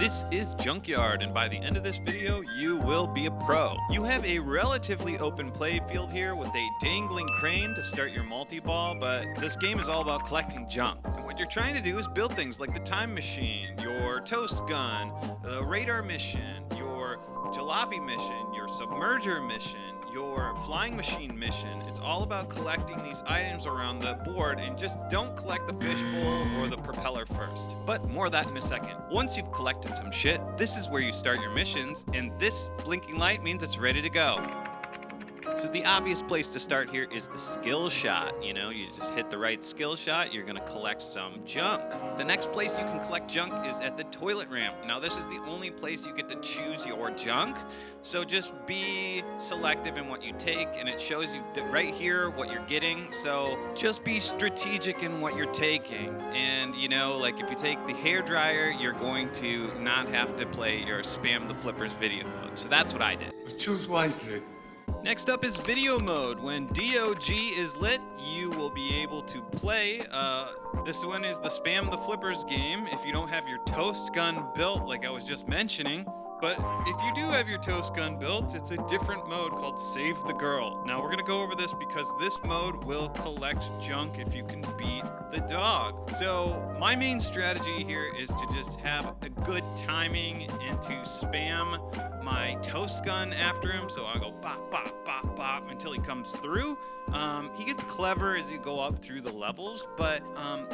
This is Junkyard, and by the end of this video, you will be a pro. You have a relatively open play field here with a dangling crane to start your multi-ball, but this game is all about collecting junk. And what you're trying to do is build things like the time machine, your toast gun, the radar mission, your jalopy mission, your submerger mission, your flying machine mission. It's all about collecting these items around the board, and just don't collect the fishbowl or the propeller first. But more of that in a second. Once you've collected some shit, this is where you start your missions, and this blinking light means it's ready to go. So the obvious place to start here is the skill shot. You just hit the right skill shot, you're gonna collect some junk. The next place you can collect junk is at the toilet ramp. Now this is the only place you get to choose your junk, so just be selective in what you take, and it shows you right here what you're getting, so just be strategic in what you're taking. And like if you take the hair dryer, you're going to not have to play your spam the flippers video mode. So that's what I did. Choose wisely. Next up is video mode. When DOG is lit, you will be able to play. This one is the Spam the Flippers game if you don't have your toast gun built like I was just mentioning. But if you do have your toast gun built, it's a different mode called Save the Girl. Now we're gonna go over this because this mode will collect junk if you can beat the dog. So my main strategy here is to just have a good timing and to spam my toast gun after him. So I go bop, bop, bop, bop until he comes through. He gets clever as you go up through the levels, but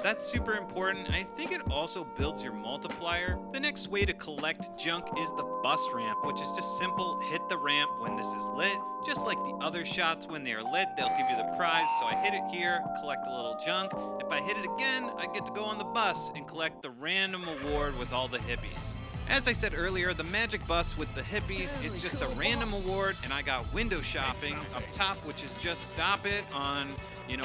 that's super important. I think it also builds your multiplier. The next way to collect junk is the bus ramp, which is just simple. Hit the ramp when this is lit. Just like the other shots, when they are lit, they'll give you the prize. So I hit it here, collect a little junk. If I hit it again, I get to go on the bus and collect the random award with all the hippies. As I said earlier, the magic bus with the hippies is just a random award, and I got window shopping up top, which is just stop it on,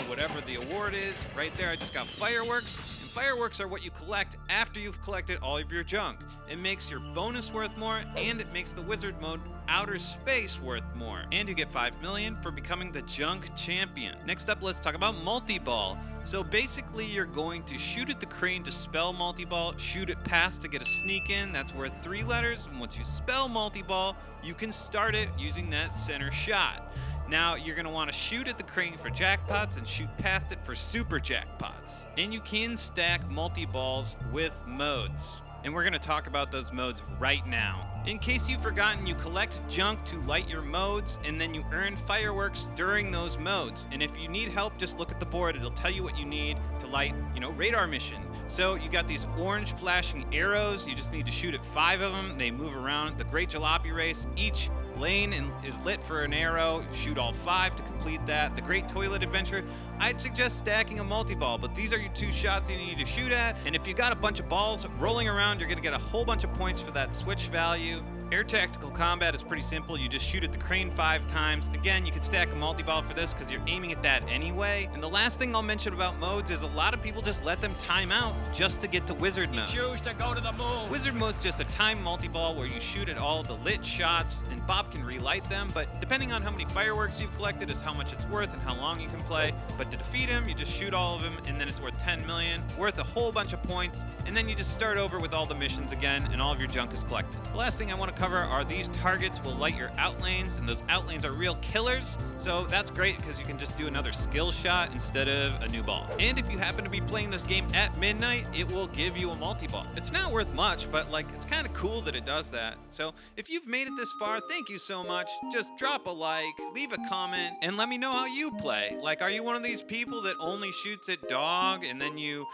whatever the award is. Right there, I just got fireworks. And fireworks are what you collect after you've collected all of your junk. It makes your bonus worth more, and it makes the wizard mode outer space worth more. And you get 5 million for becoming the junk champion. Next up, let's talk about multi-ball. So basically, you're going to shoot at the crane to spell multi-ball, shoot it past to get a sneak in. That's worth 3 letters. And once you spell multi-ball, you can start it using that center shot. Now, you're going to want to shoot at the crane for jackpots and shoot past it for super jackpots. And you can stack multi-balls with modes. And we're going to talk about those modes right now. In case you've forgotten, you collect junk to light your modes, and then you earn fireworks during those modes. And if you need help, just look at the board. It'll tell you what you need to light, radar mission. So you got these orange flashing arrows. You just need to shoot at 5 of them. They move around the Great Jalopy Race. Each lane is lit for an arrow. Shoot all 5 to complete that. The Great Toilet Adventure, I'd suggest stacking a multi-ball, but these are your 2 shots you need to shoot at. And if you got a bunch of balls rolling around, you're gonna get a whole bunch of points for that switch value. Air Tactical Combat is pretty simple. You just shoot at the crane 5 times. Again, you can stack a multi-ball for this because you're aiming at that anyway. And the last thing I'll mention about modes is a lot of people just let them time out just to get to wizard mode. Choose to go to the moon. Wizard mode's just a time multi-ball where you shoot at all the lit shots, and Bob can relight them, but depending on how many fireworks you've collected is how much it's worth and how long you can play. But to defeat him, you just shoot all of them, and then it's worth 10 million, worth a whole bunch of points, and then you just start over with all the missions again, and all of your junk is collected. The last thing I want to cover are these targets will light your outlanes, and those outlanes are real killers, so that's great because you can just do another skill shot instead of a new ball. And if you happen to be playing this game at midnight, it will give you a multi-ball. It's not worth much, but it's kind of cool that it does that. So if you've made it this far, thank you so much. Just drop a like, leave a comment, and let me know how you play. Are you one of these people that only shoots at dog, and then you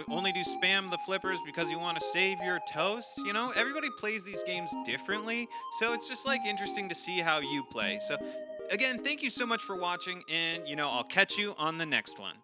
only do spam the flippers because you want to save your toast? Everybody plays these games differently, so it's just interesting to see how you play. So again, thank you so much for watching, and I'll catch you on the next one.